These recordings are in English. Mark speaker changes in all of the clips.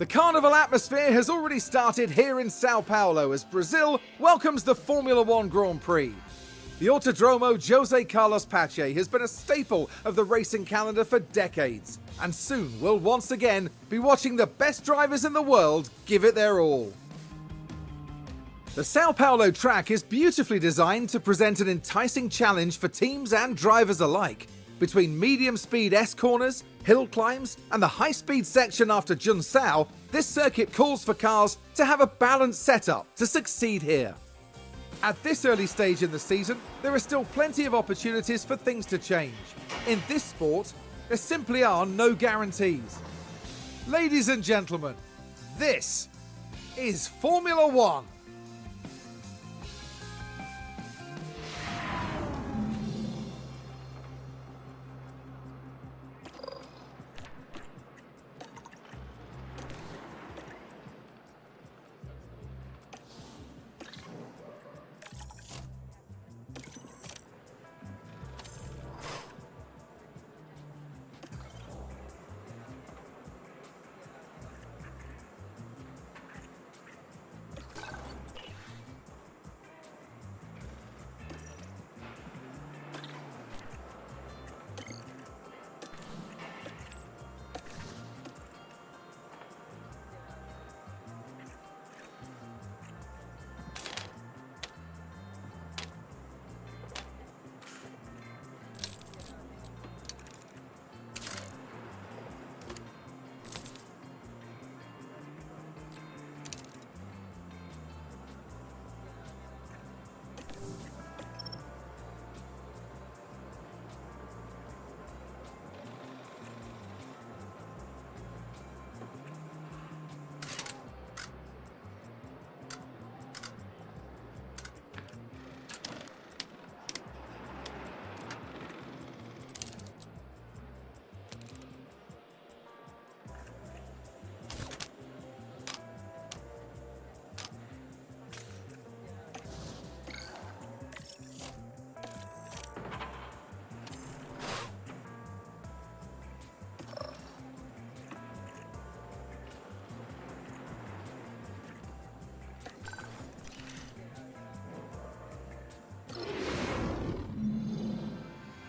Speaker 1: The carnival atmosphere has already started here in Sao Paulo as Brazil welcomes the Formula One Grand Prix. The Autodromo José Carlos Pache has been a staple of the racing calendar for decades, and soon we'll once again be watching the best drivers in the world give it their all. The Sao Paulo track is beautifully designed to present an enticing challenge for teams and drivers alike. Between medium-speed S-corners, hill climbs, and the high-speed section after Junção, this circuit calls for cars to have a balanced setup to succeed here. At this early stage in the season, there are still plenty of opportunities for things to change. In this sport, there simply are no guarantees. Ladies and gentlemen, this is Formula One.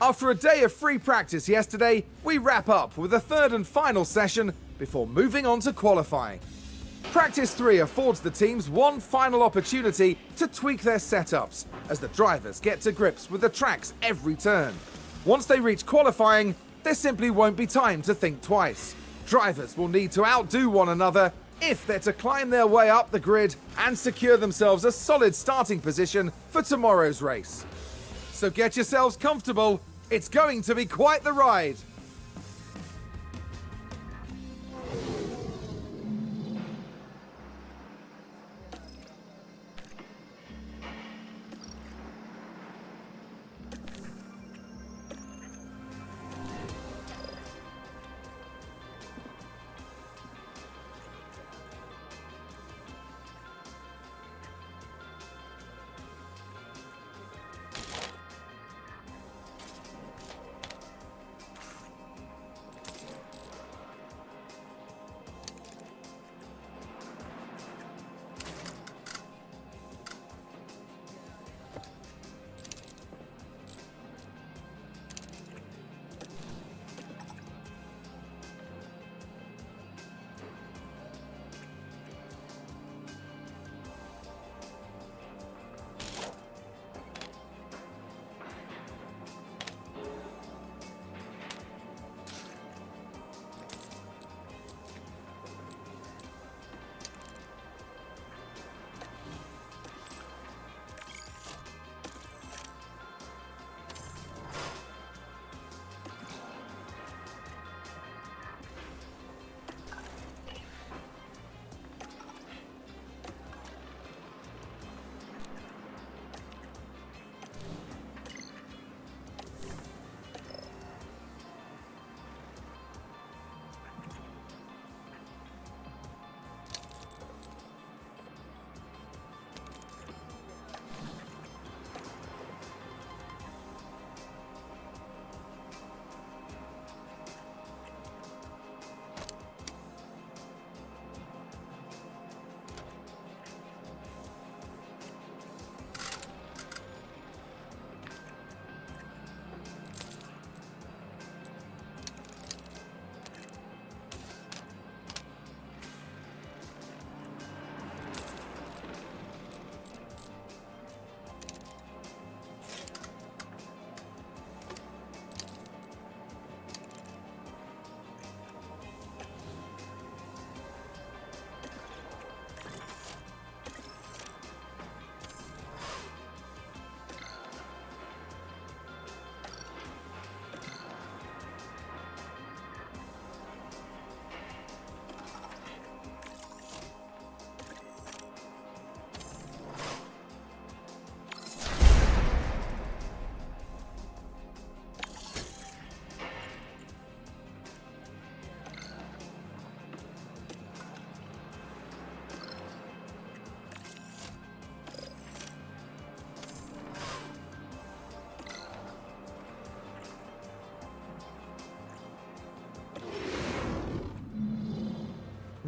Speaker 1: After a day of free practice yesterday, we wrap up with a third and final session before moving on to qualifying. Practice 3 affords the teams one final opportunity to tweak their setups as the drivers get to grips with the tracks every turn. Once they reach qualifying, there simply won't be time to think twice. Drivers will need to outdo one another if they're to climb their way up the grid and secure themselves a solid starting position for tomorrow's race. So get yourselves comfortable. It's going to be quite the ride.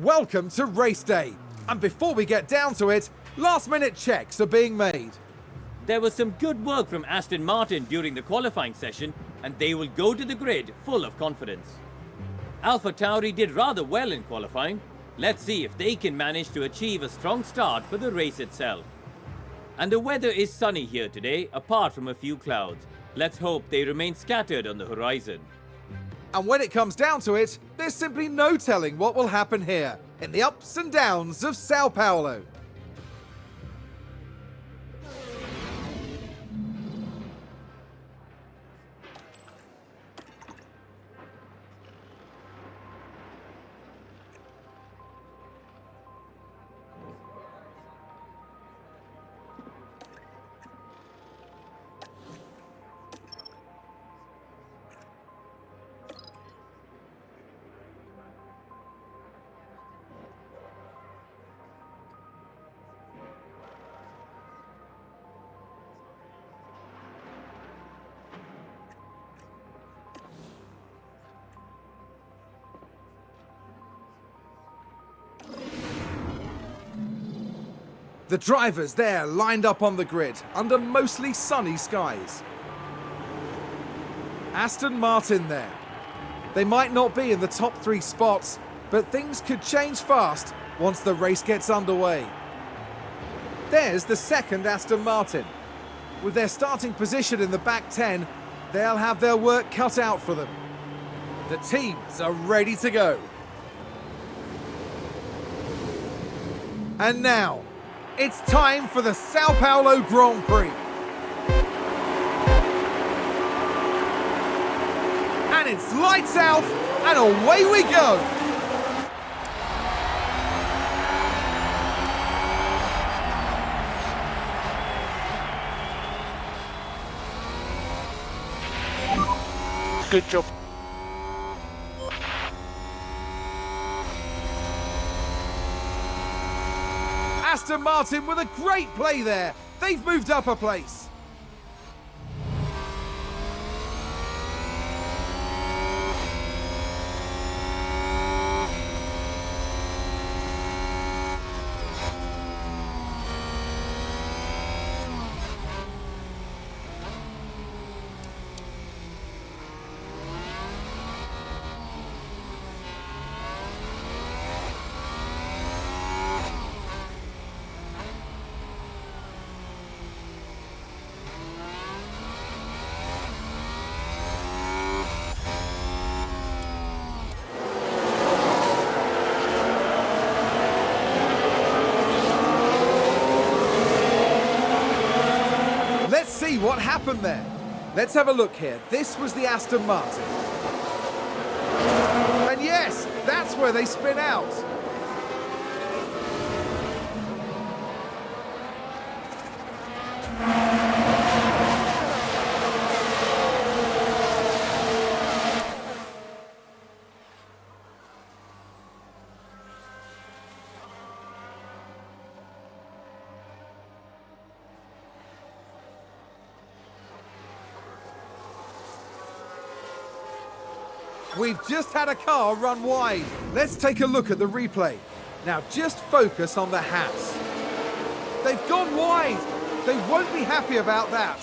Speaker 1: Welcome to race day. And before we get down to it, last-minute checks are being made.
Speaker 2: There was some good work from Aston Martin during the qualifying session, and they will go to the grid full of confidence. AlphaTauri did rather well in qualifying. Let's see if they can manage to achieve a strong start for the race itself. And the weather is sunny here today, apart from a few clouds. Let's hope they remain scattered on the horizon.
Speaker 1: And when it comes down to it, there's simply no telling what will happen here, in the ups and downs of Sao Paulo. The drivers there lined up on the grid under mostly sunny skies. Aston Martin there. They might not be in the top 3 spots, but things could change fast once the race gets underway. There's the second Aston Martin. With their starting position in the back 10, they'll have their work cut out for them. The teams are ready to go. And now, it's time for the Sao Paulo Grand Prix. And it's lights out, and away we go.
Speaker 3: Good job.
Speaker 1: Aston Martin with a great play there. They've moved up a place. Let's see what happened there. Let's have a look here. This was the Aston Martin. And yes, that's where they spin out. We've just had a car run wide. Let's take a look at the replay. Now just focus on the hats. They've gone wide. They won't be happy about that.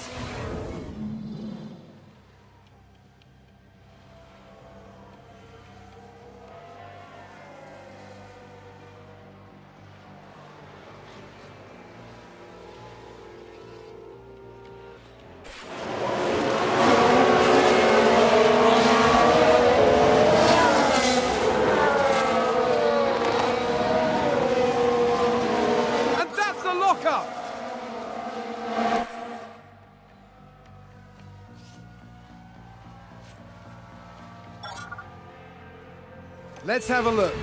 Speaker 1: Let's have a look.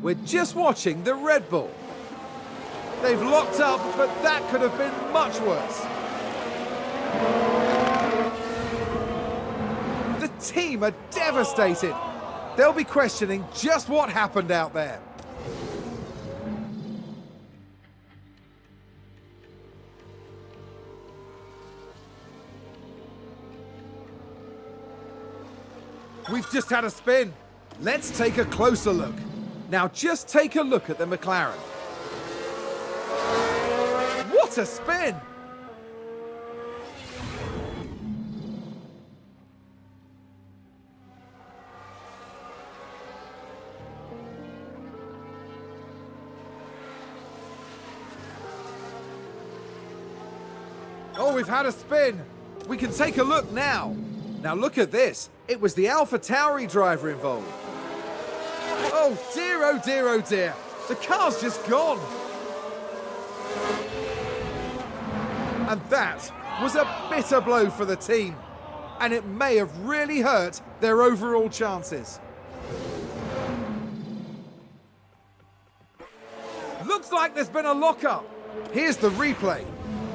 Speaker 1: We're just watching the Red Bull. They've locked up, but that could have been much worse. The team are devastated. They'll be questioning just what happened out there. We've just had a spin. Let's take a closer look. Now just take a look at the McLaren. What a spin! Oh, we've had a spin. We can take a look now. Now look at this. It was the AlphaTauri driver involved. Oh dear, oh dear, oh dear. The car's just gone. And that was a bitter blow for the team. And it may have really hurt their overall chances. Looks like there's been a lockup. Here's the replay.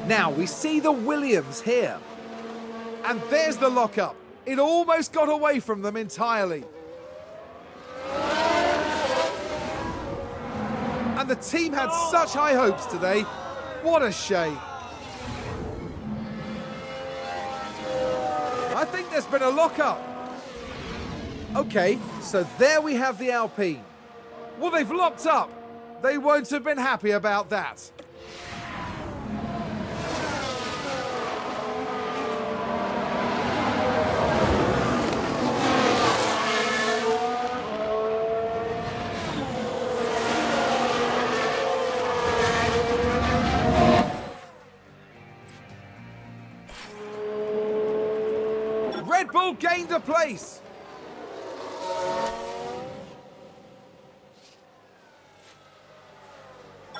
Speaker 1: Now we see the Williams here. And there's the lockup. It almost got away from them entirely. And the team had such high hopes today. What a shame. I think there's been a lockup. Okay, so there we have the Alpine. Well, they've locked up. They won't have been happy about that. Red Bull gained a place.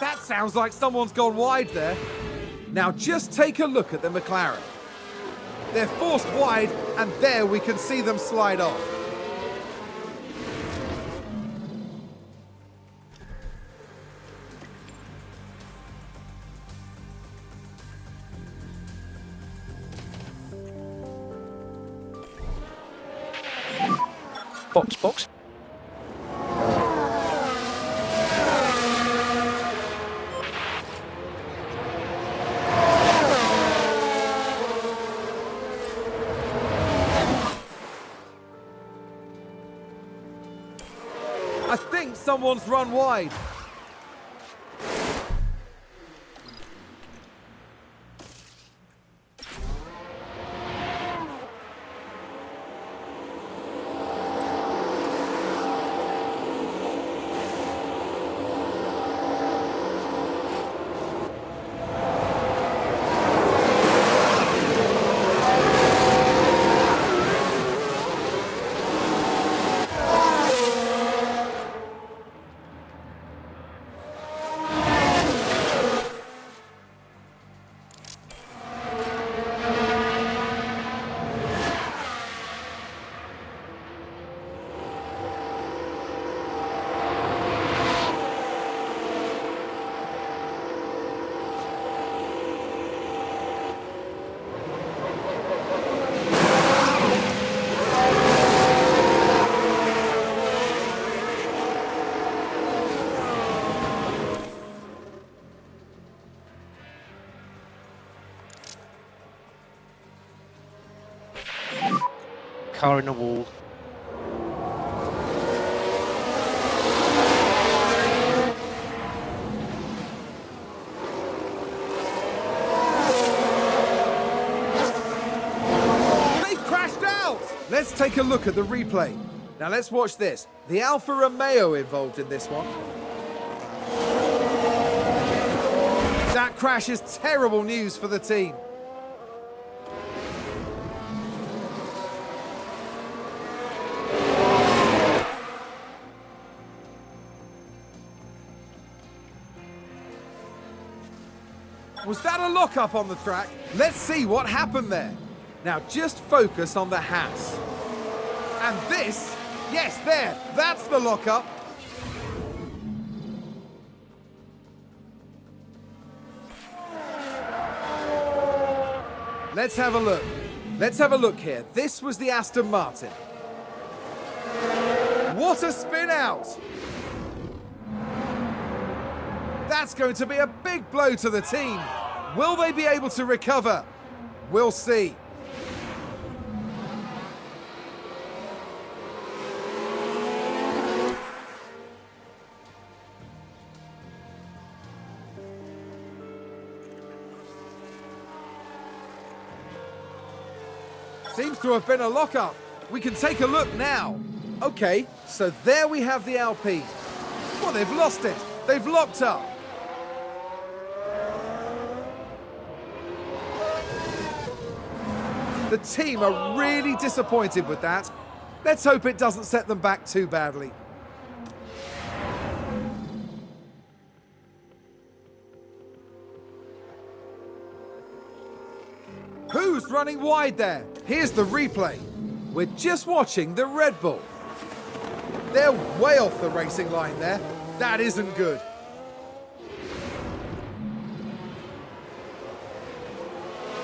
Speaker 1: That sounds like someone's gone wide there. Now just take a look at the McLaren. They're forced wide, and there we can see them slide off.
Speaker 3: Box.
Speaker 1: I think someone's run wide.
Speaker 3: Car in the wall.
Speaker 1: They crashed out! Let's take a look at the replay. Now let's watch this. The Alfa Romeo involved in this one. That crash is terrible news for the team. Was that a lockup on the track? Let's see what happened there. Now just focus on the Haas. And this, yes, there, that's the lockup. Let's have a look. Let's have a look here. This was the Aston Martin. What a spin out! That's going to be a big blow to the team. Will they be able to recover? We'll see. Seems to have been a lockup. We can take a look now. Okay, so there we have the Alpine. Well, they've lost it. They've locked up. The team are really disappointed with that. Let's hope it doesn't set them back too badly. Who's running wide there? Here's the replay. We're just watching the Red Bull. They're way off the racing line there. That isn't good.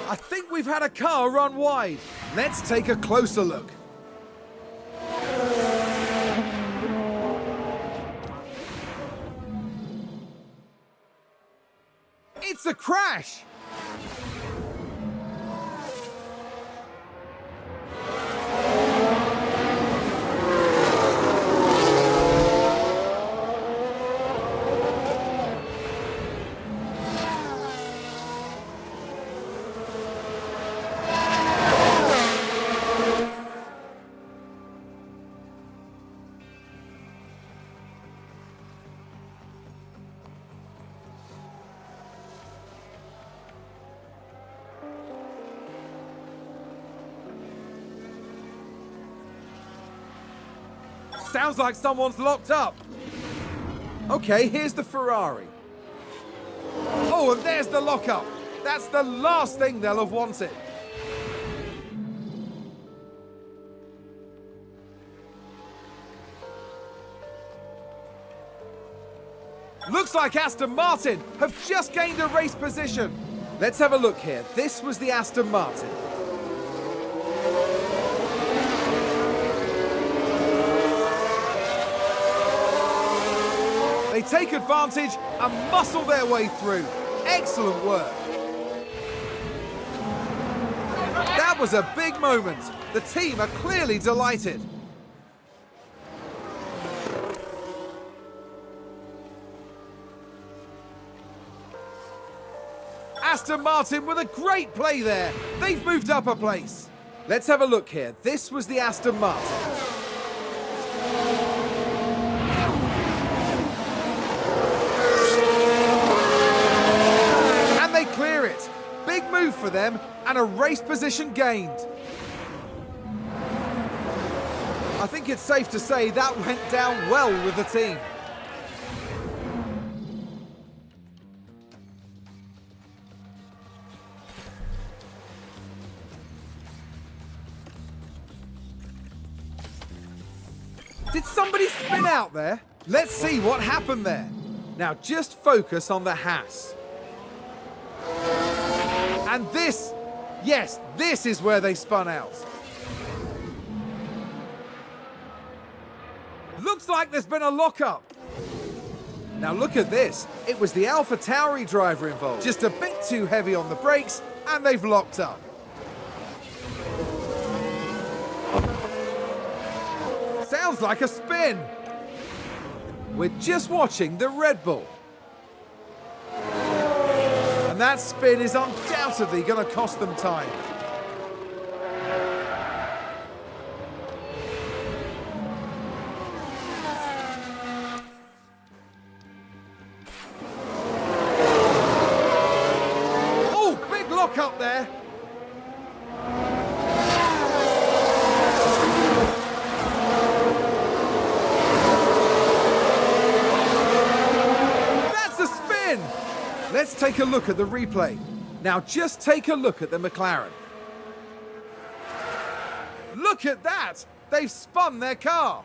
Speaker 1: I think we've had a car run wide. Let's take a closer look. It's a crash! Sounds like someone's locked up. Okay, here's the Ferrari. Oh, and there's the lockup. That's the last thing they'll have wanted. Looks like Aston Martin have just gained a race position. Let's have a look here. This was the Aston Martin. They take advantage and muscle their way through. Excellent work. That was a big moment. The team are clearly delighted. Aston Martin with a great play there. They've moved up a place. Let's have a look here. This was the Aston Martin. Clear it. Big move for them and a race position gained. I think it's safe to say that went down well with the team. Did somebody spin out there? Let's see what happened there. Now just focus on the Haas. And this, yes, this is where they spun out. Looks like there's been a lockup. Now look at this. It was the AlphaTauri driver involved. Just a bit too heavy on the brakes, and they've locked up. Sounds like a spin. We're just watching the Red Bull. And that spin is undoubtedly going to cost them time. Oh, big lock up there. That's a spin. Let's take a look at the replay. Now just take a look at the McLaren. Look at that! They've spun their car.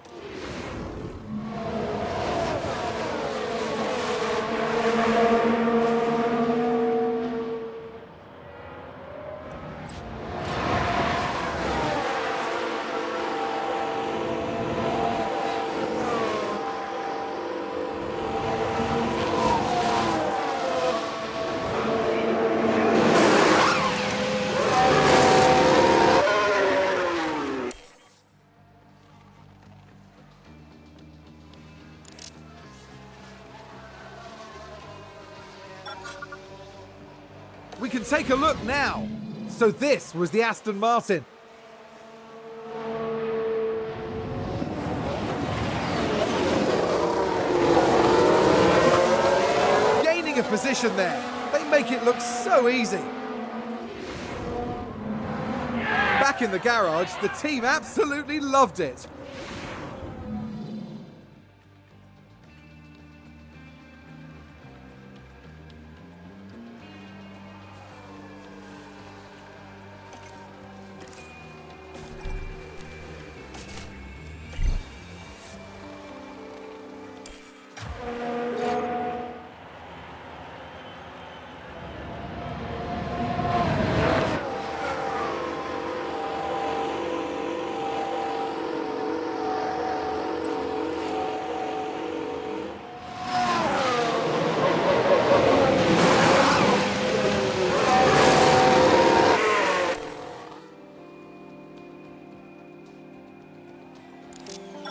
Speaker 1: We can take a look now. So this was the Aston Martin. position there. They make it look so easy. Back in the garage, the team absolutely loved it.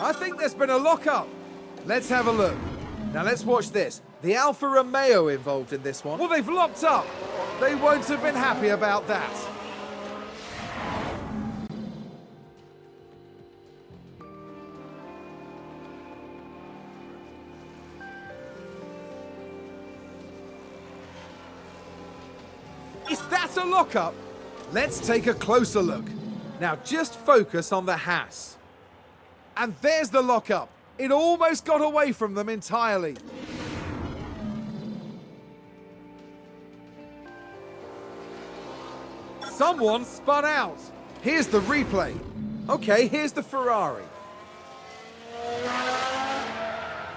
Speaker 1: I think there's been a lock-up. Let's have a look. Now let's watch this. The Alfa Romeo involved in this one. Well, they've locked up. They won't have been happy about that. Is that a lock-up? Let's take a closer look. Now just focus on the Haas. And there's the lock-up. It almost got away from them entirely. Someone spun out. Here's the replay. Okay, here's the Ferrari.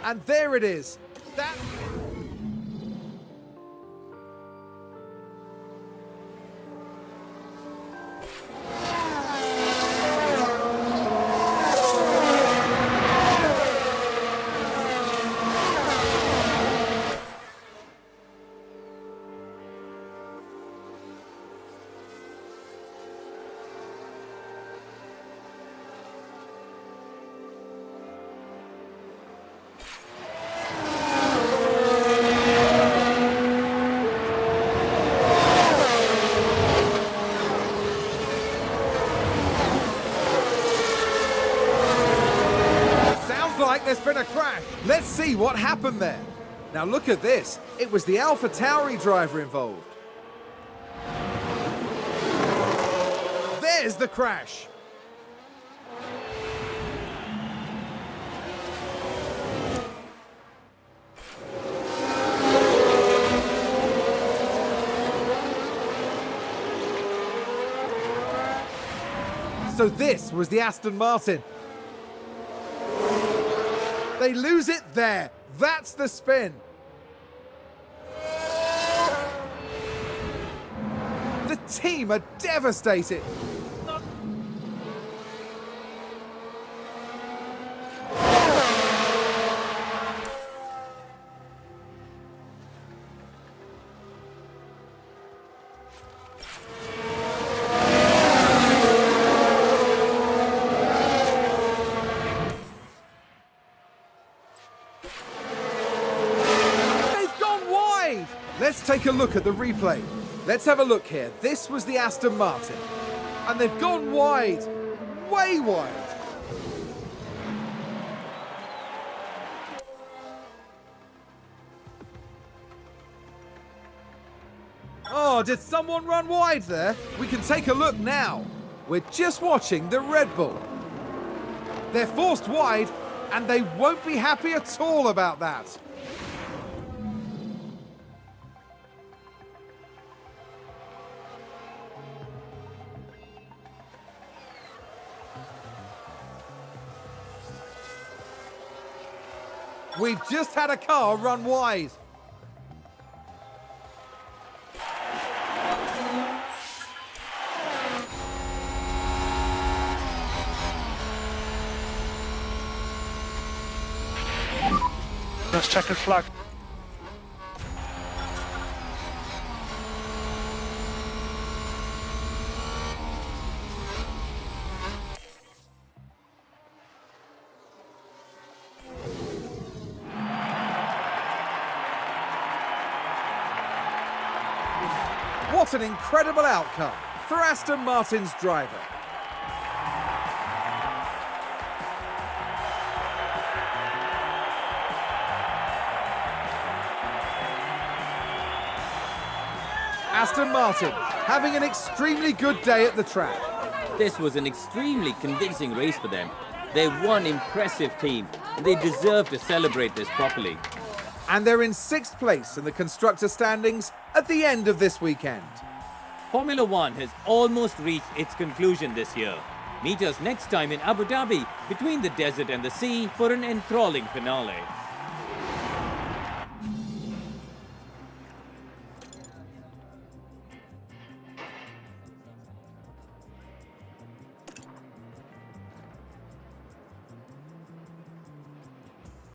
Speaker 1: And there it is. That... like there's been a crash. Let's see what happened there. Now look at this. It was the Alpha Tauri driver involved. There's the crash. So this was the Aston Martin. They lose it there. That's the spin. The team are devastated. Let's take a look at the replay. Let's have a look here. This was the Aston Martin. And they've gone wide. Way wide. Oh, did someone run wide there? We can take a look now. We're just watching the Red Bull. They're forced wide, and they won't be happy at all about that. We've just had a car run wide.
Speaker 3: Let's check the flag.
Speaker 1: What an incredible outcome for Aston Martin's driver. Aston Martin, having an extremely good day at the track.
Speaker 2: This was an extremely convincing race for them. They're one impressive team, and they deserve to celebrate this properly.
Speaker 1: And they're in 6th place in the constructor standings at the end of this weekend.
Speaker 2: Formula One has almost reached its conclusion this year. Meet us next time in Abu Dhabi, between the desert and the sea, for an enthralling finale.